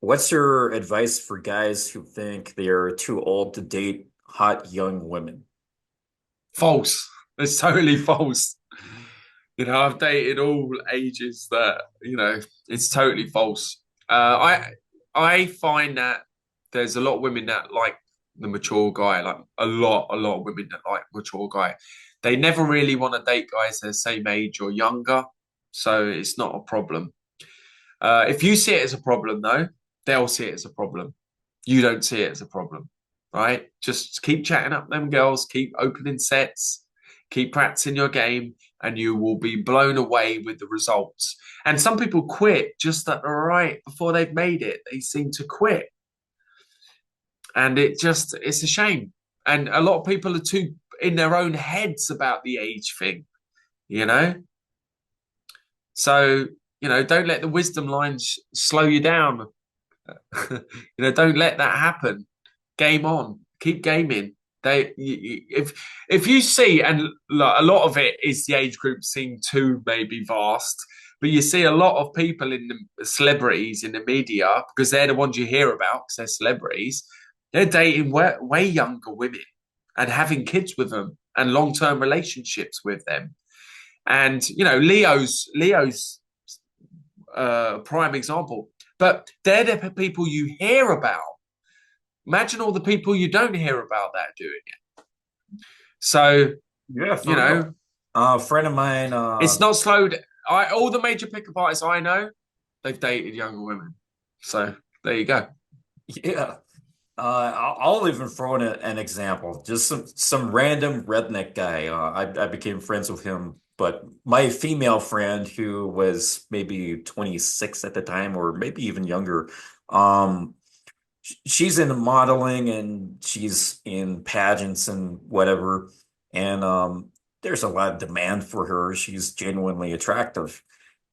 What's your advice for guys who think they're too old to date hot young women? False. It's totally false. I've dated all ages that, it's totally false. I find that there's a lot of women that like the mature guy, like a lot of women that like mature guy. They never really want to date guys their same age or younger, so it's not a problem. If you see it as a problem, though, they'll see it as a problem. You don't see it as a problem, right? Just keep chatting up them girls, keep opening sets, keep practicing your game, and you will be blown away with the results. And some people quit just at the right before they've made it. They seem to quit. And it's a shame. And a lot of people are too in their own heads about the age thing, you know? So, don't let the wisdom lines slow you down. Don't let that happen. Game on, keep gaming. If you see, and look, a lot of it is the age group seem too maybe vast, but you see a lot of people in the celebrities in the media because they're the ones you hear about because they're celebrities. They're dating way younger women and having kids with them and long-term relationships with them. And Leo's prime example. But they're the people you hear about. Imagine all the people you don't hear about that are doing it. So, Yeah, you for real. know, A friend of mine, it's not slowed. All the major pickup artists I know, they've dated younger women. So there you go. yeah, I'll even throw in an example. Just some random redneck guy. I became friends with him, but my female friend who was maybe 26 at the time, or maybe even younger, um, she's into modeling and she's in pageants and whatever. And there's a lot of demand for her. She's genuinely attractive.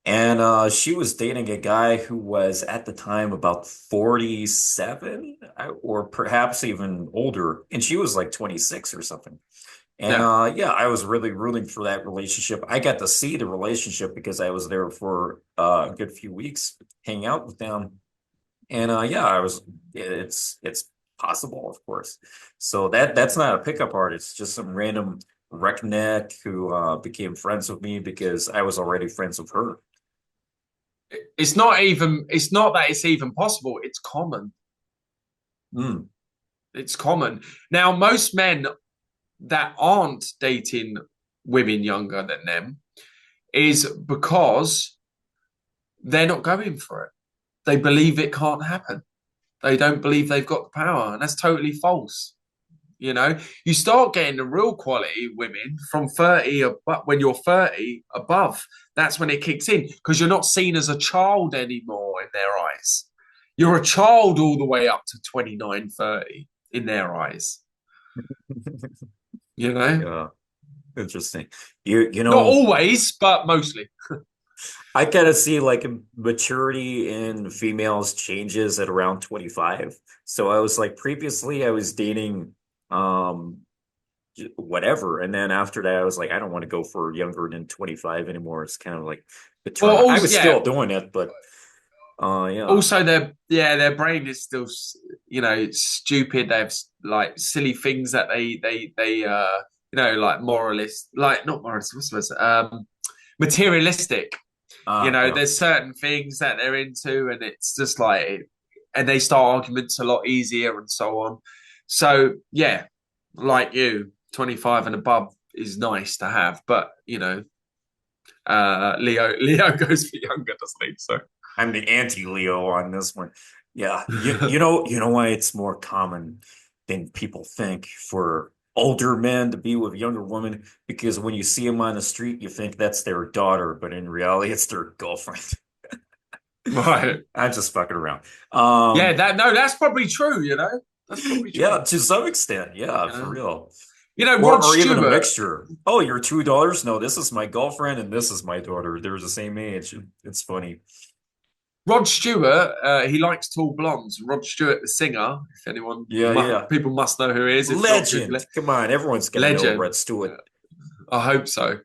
And she was dating a guy who was at the time about 47 or perhaps even older. And she was like 26 or something. And Yeah. yeah, I was really rooting for that relationship. I got to see the relationship because I was there for a good few weeks, hanging out with them. And yeah, it's possible, of course. So that's not a pickup artist, just some random redneck who became friends with me because I was already friends with her. It's not that it's even possible. It's common. Mm. It's common. Now, most men that aren't dating women younger than them is because they're not going for it. They believe it can't happen. They don't believe they've got the power, and that's totally false. You start getting the real quality women from 30 when you're 30 above. That's when it kicks in because you're not seen as a child anymore in their eyes. You're a child all the way up to 29, 30 in their eyes, you know? Yeah, interesting. You Not know, always, but mostly. I kind of see like maturity in females changes at around 25. So I was like previously I was dating um whatever. And then after that, I was like, I don't want to go for younger than 25 anymore. It's kind of like the Or turn. I also, was yeah, still doing it, but yeah. also their brain is still it's stupid. They have like silly things that they like moralist, like not moralist, what's the word? Materialistic. Yeah. There's certain things that they're into, and it's just like, and they start arguments a lot easier and so on. So yeah, like you, 25 and above is nice to have, but Leo goes for younger, doesn't he? So I'm the anti-Leo on this one. Yeah. You know why it's more common than people think for older men to be with younger women? Because when you see them on the street, you think that's their daughter, but in reality, it's their girlfriend. right. I'm just fucking around. Yeah, Um, that no, that's probably true, That's probably yeah, true. to some extent, yeah, You for know. real. Rod Or even a Stewart. mixture. Oh, you're $2? No, this is my girlfriend and this is my daughter. They're the same age. It's funny. Rod Stewart, he likes tall blondes. Rod Stewart, the singer, if anyone, Yeah, yeah. people must know who he is. If not, Google Legend. it. Come on, everyone's gonna know Legend. Red Stewart. I hope so.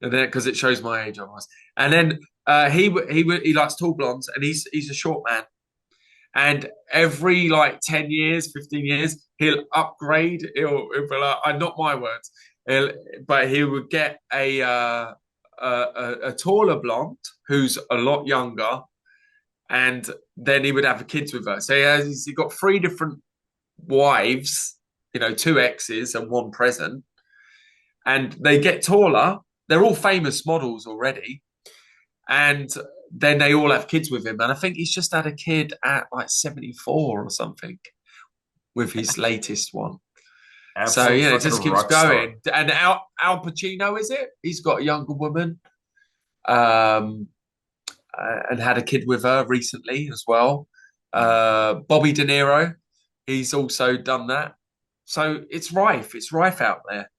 And then because it shows my age, I was. And then he likes tall blondes, and he's a short man. And every like 10 years, 15 years, he'll upgrade. He'll be like, not my words, but he would get a taller blonde who's a lot younger, and then he would have kids with her. So he got three different wives, two exes and one present, and they get taller. They're all famous models already, and then they all have kids with him. And I think he's just had a kid at like 74 or something with his latest one. So Absolute it fucking just keeps rock star. going. And Al Pacino, is it? He's got a younger woman, and had a kid with her recently as well. Bobby De Niro, he's also done that. So it's rife. It's rife out there.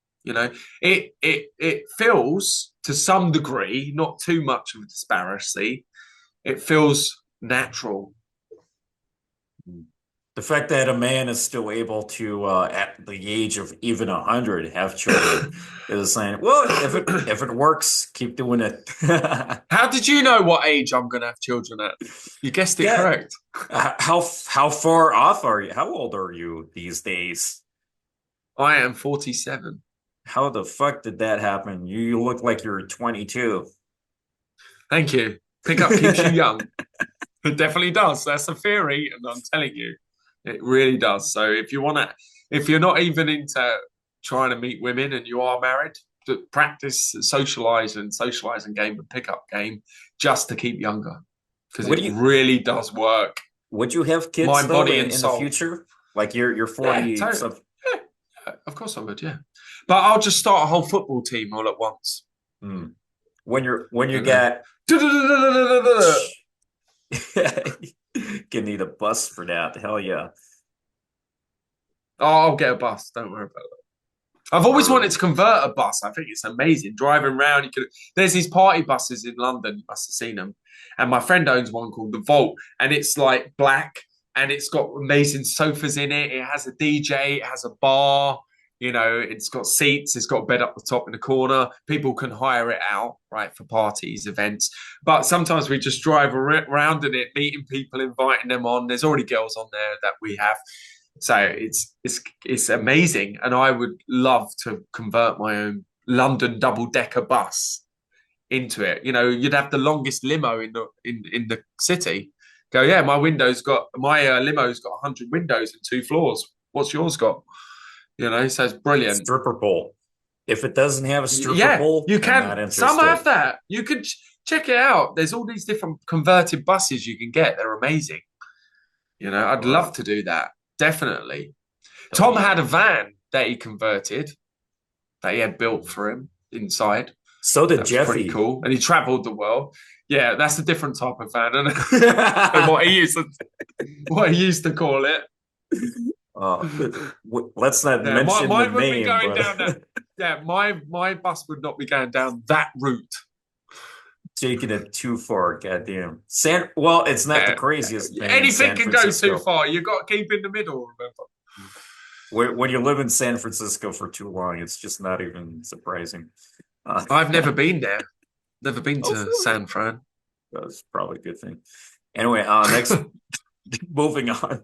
It feels to some degree, not too much of a disparity. It feels natural. The fact that a man is still able to, at the age of even 100, have children is saying, well, if it works, keep doing it. How did you know what age I'm going to have children at? You guessed it correct. How far off are you? How old are you these days? I am 47. How the fuck did that happen? You look like you're 22. Thank you. Pickup keeps you young. It definitely does. That's a theory, and I'm telling you, it really does. So if you're not even into trying to meet women and you are married, to practice socialize and game and pickup game just to keep younger, because it really does work. Would you have kids Mind, body, and in soul. The future? Like you're 40. Yeah, totally. Yeah, of course I would. Yeah, but I'll just start a whole football team all at once. When you get can need a bus for that. Hell yeah. Oh, I'll get a bus. Don't worry about that. I've always wanted to convert a bus. I think it's amazing. Driving around, there's these party buses in London. You must have seen them. And my friend owns one called the Vault, and it's like black, and it's got amazing sofas in it. It has a DJ, it has a bar, it's got seats, it's got a bed up the top in the corner. People can hire it out, right, for parties, events. But sometimes we just drive around in it, meeting people, inviting them on. There's already girls on there that we have. So it's amazing, and I would love to convert my own London double-decker bus into it. You'd have the longest limo in the city. Go, yeah, my limo's got 100 windows and 2 floors. What's yours got? So it's brilliant. Stripper pole. If it doesn't have a stripper pole, you can. Some have that. You could check it out. There's all these different converted buses you can get. They're amazing. I'd love to do that. Definitely. Tom had a van that he converted, that he had built for him inside. So did Jeffy. Pretty cool. And he traveled the world. Yeah, that's a different type of van, isn't it? what he used to call it. Let's not mention the name. My bus would not be going down that route. Taking it too far, goddamn. Well, it's not the craziest thing. Anything can go too far. You've got to keep in the middle, remember. When you live in San Francisco for too long, it's just not even surprising. I've never been there. Never been to San Fran. That's probably a good thing. Anyway, next, moving on.